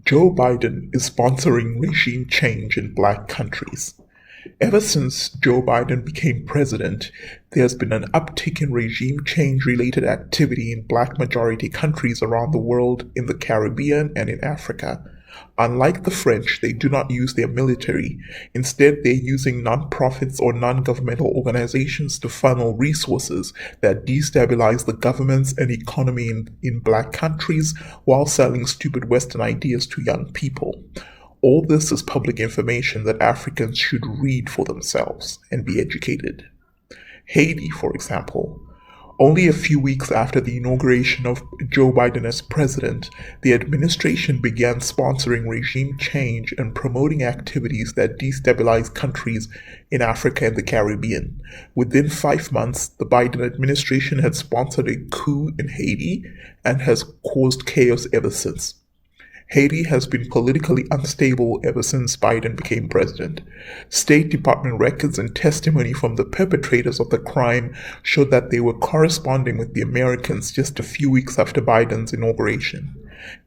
Joe Biden is sponsoring regime change in black countries. Ever since Joe Biden became president, there's been an uptick in regime change related activity in black majority countries around the world, in the Caribbean, and in Africa. Unlike the French, they do not use their military. Instead, they're using non-profits or non-governmental organizations to funnel resources that destabilize the governments and economy in black countries while selling stupid Western ideas to young people. All this is public information that Africans should read for themselves and be educated. Haiti, for example. Only a few weeks after the inauguration of Joe Biden as president, the administration began sponsoring regime change and promoting activities that destabilize countries in Africa and the Caribbean. Within 5 months, the Biden administration had sponsored a coup in Haiti and has caused chaos ever since. Haiti has been politically unstable ever since Biden became president. State Department records and testimony from the perpetrators of the crime showed that they were corresponding with the Americans just a few weeks after Biden's inauguration.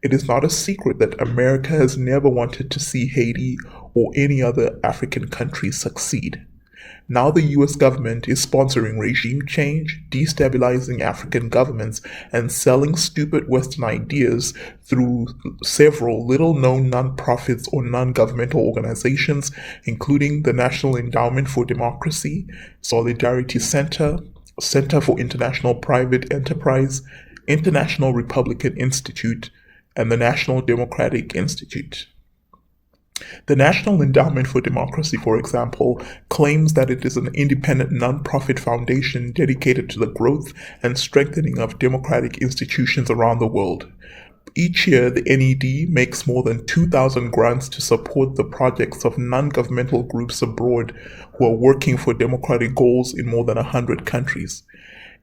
It is not a secret that America has never wanted to see Haiti or any other African country succeed. Now the US government is sponsoring regime change, destabilizing African governments, and selling stupid Western ideas through several little-known non-profits or non-governmental organizations, including the National Endowment for Democracy, Solidarity Center, Center for International Private Enterprise, International Republican Institute, and the National Democratic Institute. The National Endowment for Democracy, for example, claims that it is an independent non-profit foundation dedicated to the growth and strengthening of democratic institutions around the world. Each year, the NED makes more than 2,000 grants to support the projects of non-governmental groups abroad who are working for democratic goals in more than 100 countries.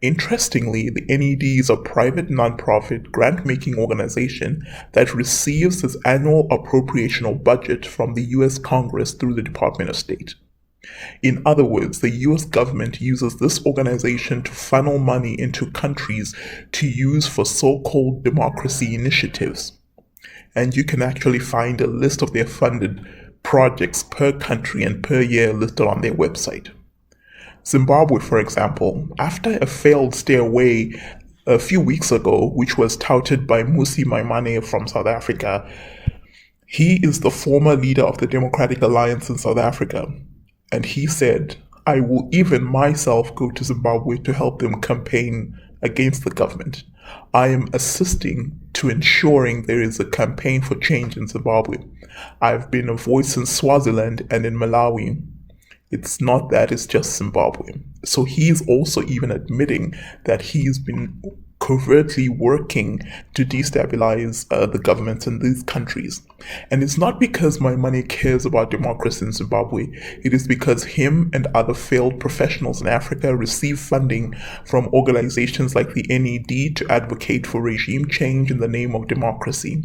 Interestingly, the NED is a private non-profit grant-making organization that receives its annual appropriational budget from the US Congress through the Department of State. In other words, the US government uses this organization to funnel money into countries to use for so-called democracy initiatives. And you can actually find a list of their funded projects per country and per year listed on their website. Zimbabwe, for example, after a failed stay away a few weeks ago, which was touted by Mmusi Maimane from South Africa, he is the former leader of the Democratic Alliance in South Africa, and he said, "I will even myself go to Zimbabwe to help them campaign against the government. I am assisting to ensuring there is a campaign for change in Zimbabwe. I've been a voice in Swaziland and in Malawi. It's not that, it's just Zimbabwe." So he's also even admitting that he's been covertly working to destabilize the governments in these countries. And it's not because Maimane cares about democracy in Zimbabwe. It is because him and other failed professionals in Africa receive funding from organizations like the NED to advocate for regime change in the name of democracy.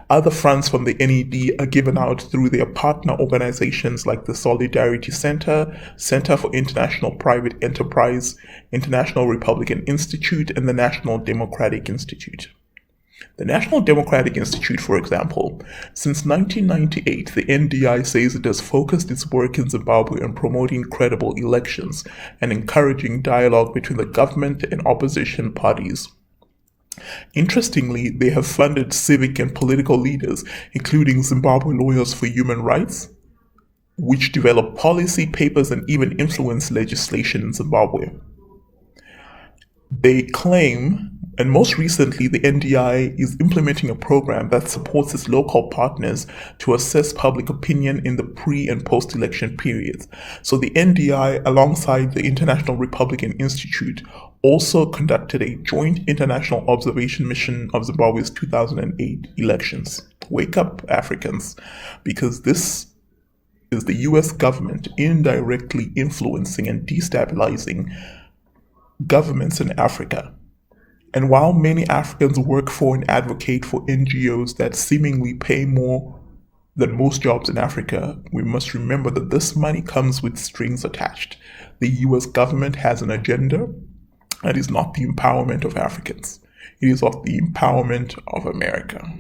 Other funds from the NED are given out through their partner organizations like the Solidarity Center, Center for International Private Enterprise, International Republican Institute, and the National Democratic Institute. The National Democratic Institute, for example, since 1998, the NDI says it has focused its work in Zimbabwe on promoting credible elections and encouraging dialogue between the government and opposition parties. Interestingly, they have funded civic and political leaders, including Zimbabwe Lawyers for Human Rights, which develop policy papers and even influence legislation in Zimbabwe. They claim, and most recently, the NDI is implementing a program that supports its local partners to assess public opinion in the pre- and post-election periods. So the NDI, alongside the International Republican Institute, also conducted a joint international observation mission of Zimbabwe's 2008 elections. Wake up, Africans, because this is the US government indirectly influencing and destabilizing governments in Africa. And while many Africans work for and advocate for NGOs that seemingly pay more than most jobs in Africa, we must remember that this money comes with strings attached. The US government has an agenda that is not the empowerment of Africans. It is of the empowerment of America.